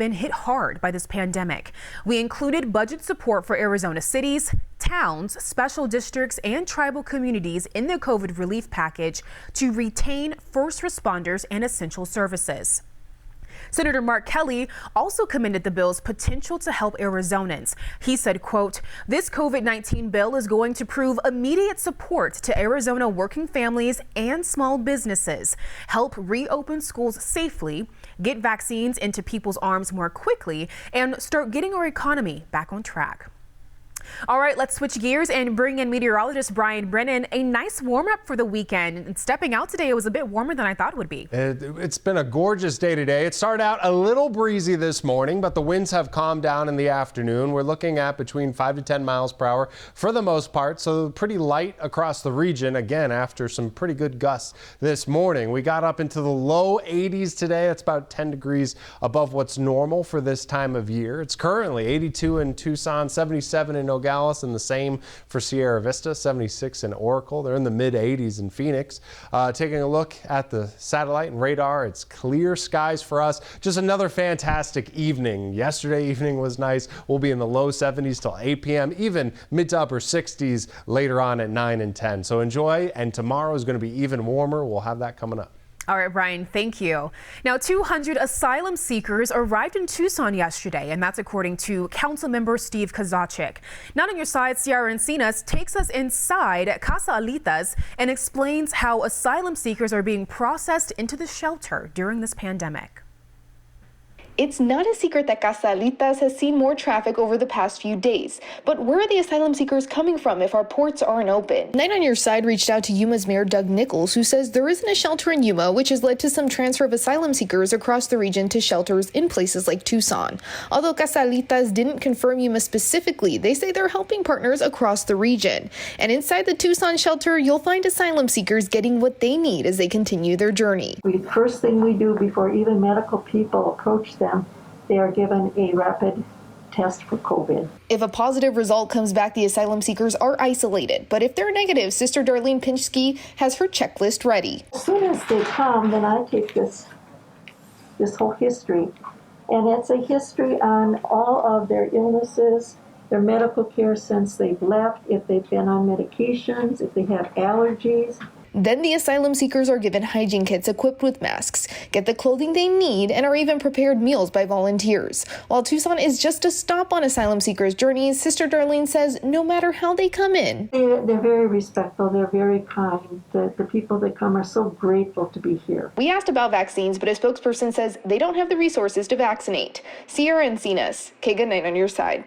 been hit hard by this pandemic. We included budget support for Arizona cities, towns, special districts, and tribal communities in the COVID relief package to retain first responders and essential services. Senator Mark Kelly also commended the bill's potential to help Arizonans. He said, quote, "This COVID-19 bill is going to prove immediate support to Arizona working families and small businesses, help reopen schools safely, get vaccines into people's arms more quickly, and start getting our economy back on track." All right, let's switch gears and bring in meteorologist Brian Brennan. A nice warm up for the weekend. And stepping out today, it was a bit warmer than I thought it would be. It's been a gorgeous day today. It started out a little breezy this morning, but the winds have calmed down in the afternoon. We're looking at between 5 to 10 miles per hour for the most part, so pretty light across the region, again, after some pretty good gusts this morning. We got up into the low 80s today. It's about 10 degrees above what's normal for this time of year. It's currently 82 in Tucson, 77 in Nogales, and the same for Sierra Vista, 76 in Oracle. They're in the mid 80s in Phoenix. Taking a look at the satellite and radar, it's clear skies for us. Just another fantastic evening. Yesterday evening was nice. We'll be in the low 70s till 8 p.m., even mid to upper 60s later on at 9 and 10. So enjoy, and tomorrow is going to be even warmer. We'll have that coming up. All right, Brian, thank you. Now, 200 asylum seekers arrived in Tucson yesterday, and that's according to Council Member Steve Kozachik. Now on your side, Ciara Encinas takes us inside CASA ALITAS and explains how asylum seekers are being processed into the shelter during this pandemic. It's not a secret that CASA ALITAS has seen more traffic over the past few days. But where are the asylum seekers coming from if our ports aren't open? Night on Your Side reached out to Yuma's Mayor Doug Nichols, who says there isn't a shelter in Yuma, which has led to some transfer of asylum seekers across the region to shelters in places like Tucson. Although CASA ALITAS didn't confirm Yuma specifically, they say they're helping partners across the region. And inside the Tucson shelter, you'll find asylum seekers getting what they need as they continue their journey. The first thing we do before even medical people approach them, they are given a rapid test for COVID. If a positive result comes back, the asylum seekers are isolated. But if they're negative, Sister DARLENE PIENSCHKE has her checklist ready. As soon as they come, then I take this whole history. And it's a history on all of their illnesses, their medical care since they've left, if they've been on medications, if they have allergies. Then the asylum seekers are given hygiene kits equipped with masks, get the clothing they need, and are even prepared meals by volunteers. While Tucson is just a stop on asylum seekers' journeys, Sister Darlene says no matter how they come in. They're very respectful. They're very kind. The people that come are so grateful to be here. We asked about vaccines, but a spokesperson says they don't have the resources to vaccinate. Ciara Encinas, KGUN 9 on Your Side.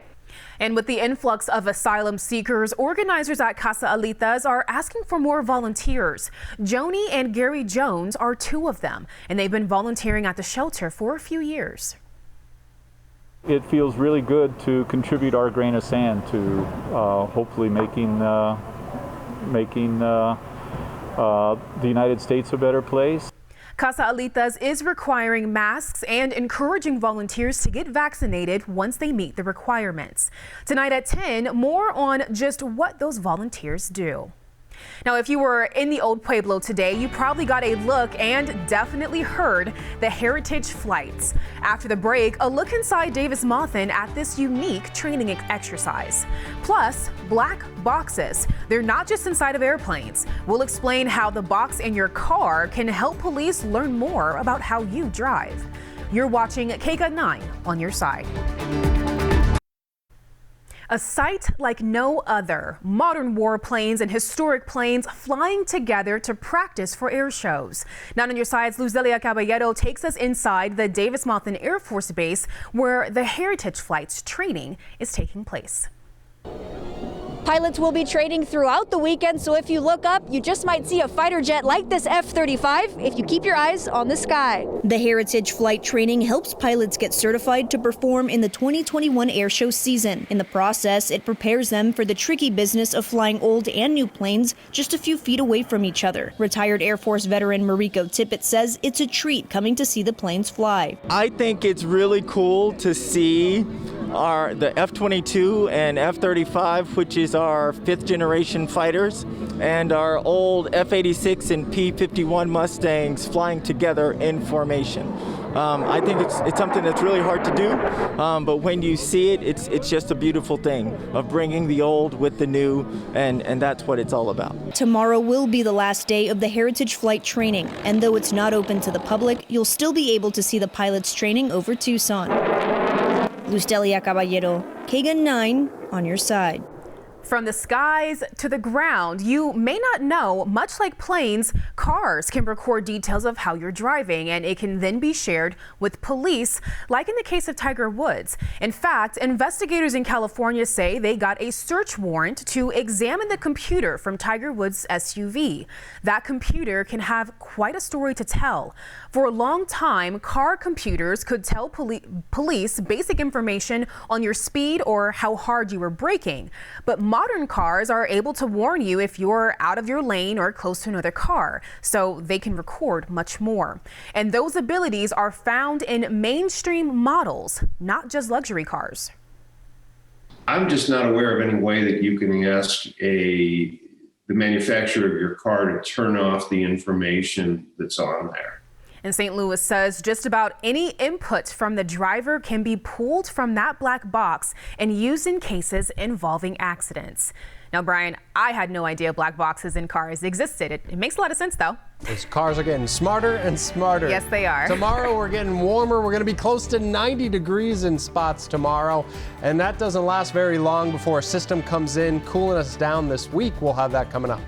And with the influx of asylum seekers, organizers at CASA ALITAS are asking for more volunteers. Joni and Gary Jones are two of them, and they've been volunteering at the shelter for a few years. It feels really good to contribute our grain of sand to hopefully making the United States a better place. CASA ALITAS is requiring masks and encouraging volunteers to get vaccinated once they meet the requirements. Tonight at 10, more on just what those volunteers do. Now, if you were in the Old Pueblo today, you probably got a look and definitely heard the heritage flights. After the break, a look inside DAVIS-MONTHAN at this unique training exercise. Plus, black boxes. They're not just inside of airplanes. We'll explain how the box in your car can help police learn more about how you drive. You're watching KGUN 9 on Your Side. A sight like no other. Modern warplanes and historic planes flying together to practice for air shows. Now on Your Side's Luzelia Caballero takes us inside the DAVIS-MONTHAN Air Force Base where the Heritage Flights training is taking place. Pilots will be training throughout the weekend, so if you look up, you just might see a fighter jet like this F-35 if you keep your eyes on the sky. The Heritage Flight Training helps pilots get certified to perform in the 2021 airshow season. In the process, it prepares them for the tricky business of flying old and new planes just a few feet away from each other. Retired Air Force veteran Mariko Tippett says it's a treat coming to see the planes fly. I think it's really cool to see the F-22 and F-35, which is our fifth generation fighters, and our old F-86 and P-51 Mustangs flying together in formation. I think it's something that's really hard to do, but when you see it, it's just a beautiful thing of bringing the old with the new, and that's what it's all about. Tomorrow will be the last day of the Heritage Flight training, and though it's not open to the public, you'll still be able to see the pilots training over Tucson. Luz Delia Caballero, KGUN 9 on your side. From the skies to the ground, you may not know, much like planes, cars can record details of how you're driving, and it can then be shared with police, like in the case of Tiger Woods. In fact, investigators in California say they got a search warrant to examine the computer from Tiger Woods' SUV. That computer can have quite a story to tell. For a long time, car computers could tell police basic information on your speed or how hard you were braking. But modern cars are able to warn you if you're out of your lane or close to another car, so they can record much more. And those abilities are found in mainstream models, not just luxury cars. I'm just not aware of any way that you can ask the manufacturer of your car to turn off the information that's on there. And St. Louis says just about any input from the driver can be pulled from that black box and used in cases involving accidents. Now, Brian, I had no idea black boxes in cars existed. It makes a lot of sense, though. Those cars are getting smarter and smarter. Yes, they are. Tomorrow we're getting warmer. We're going to be close to 90 degrees in spots tomorrow. And that doesn't last very long before a system comes in cooling us down this week. We'll have that coming up.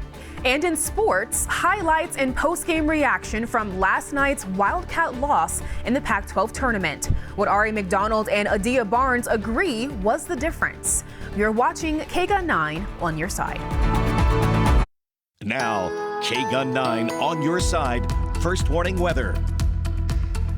And in sports, highlights and post-game reaction from last night's Wildcat loss in the Pac-12 tournament. What Ari McDonald and Adia Barnes agree was the difference. You're watching KGUN 9 on your side. Now, KGUN 9 on your side. First warning weather.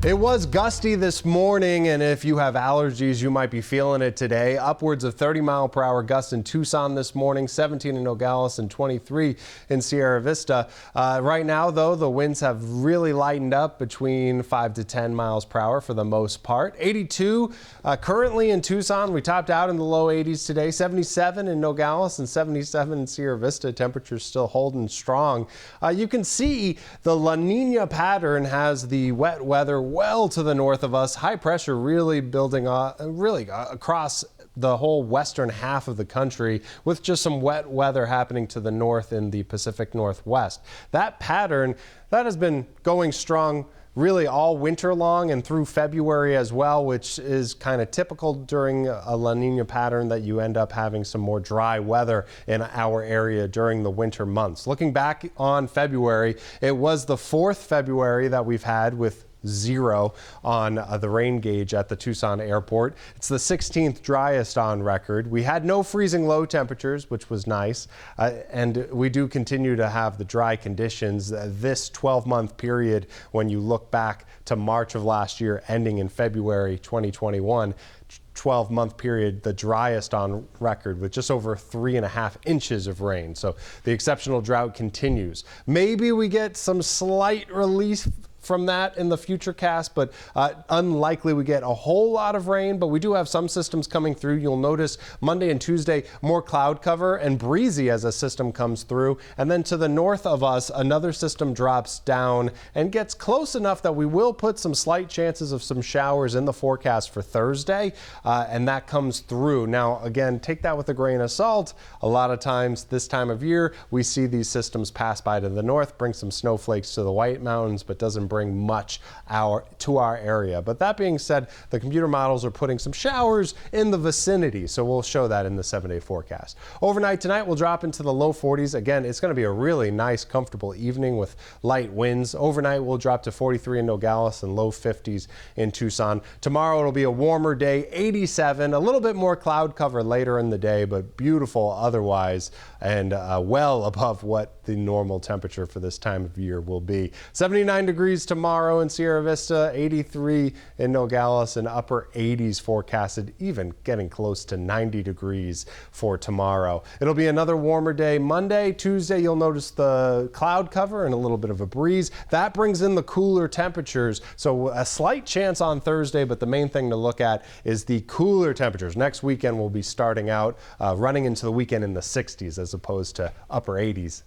It was gusty this morning, and if you have allergies, you might be feeling it today. Upwards of 30-mile-per-hour gusts in Tucson this morning, 17 in Nogales, and 23 in Sierra Vista. Right now, though, the winds have really lightened up between 5 to 10 miles per hour for the most part. 82 currently in Tucson. We topped out in the low 80s today. 77 in Nogales and 77 in Sierra Vista. Temperatures still holding strong. You can see the La Nina pattern has the wet weather well to the north of us. High pressure really building across the whole western half of the country, with just some wet weather happening to the north in the Pacific Northwest. That pattern, that has been going strong really all winter long and through February as well, which is kind of typical during a La Nina pattern, that you end up having some more dry weather in our area during the winter months. Looking back on February, it was the 4th February that we've had with 0 on the rain gauge at the Tucson airport. It's the 16th driest on record. We had no freezing low temperatures, which was nice. And we do continue to have the dry conditions. This 12-month period, when you look back to March of last year, ending in February 2021, 12-month period, the driest on record, with just over 3.5 inches of rain. So the exceptional drought continues. Maybe we get some slight relief from that in the future cast, but unlikely we get a whole lot of rain, but we do have some systems coming through. You'll notice Monday and Tuesday more cloud cover and breezy as a system comes through, and then to the north of us another system drops down and gets close enough that we will put some slight chances of some showers in the forecast for Thursday, and that comes through. Now again, take that with a grain of salt. A lot of times this time of year we see these systems pass by to the north, bring some snowflakes to the White Mountains, but doesn't bring much to our area. But that being said, the computer models are putting some showers in the vicinity, so we'll show that in the 7-day forecast. Overnight tonight we'll drop into the low 40s. Again, it's going to be a really nice, comfortable evening with light winds. Overnight we'll drop to 43 in Nogales and low 50s in Tucson. Tomorrow it'll be a warmer day, 87, a little bit more cloud cover later in the day, but beautiful otherwise, and well above what the normal temperature for this time of year will be. 79 degrees tomorrow in Sierra Vista, 83 in Nogales, and upper 80s forecasted, even getting close to 90 degrees for tomorrow. It'll be another warmer day Monday. Tuesday you'll notice the cloud cover and a little bit of a breeze. That brings in the cooler temperatures, so a slight chance on Thursday, but the main thing to look at is the cooler temperatures. Next weekend we'll be starting out running into the weekend in the 60s as opposed to upper 80s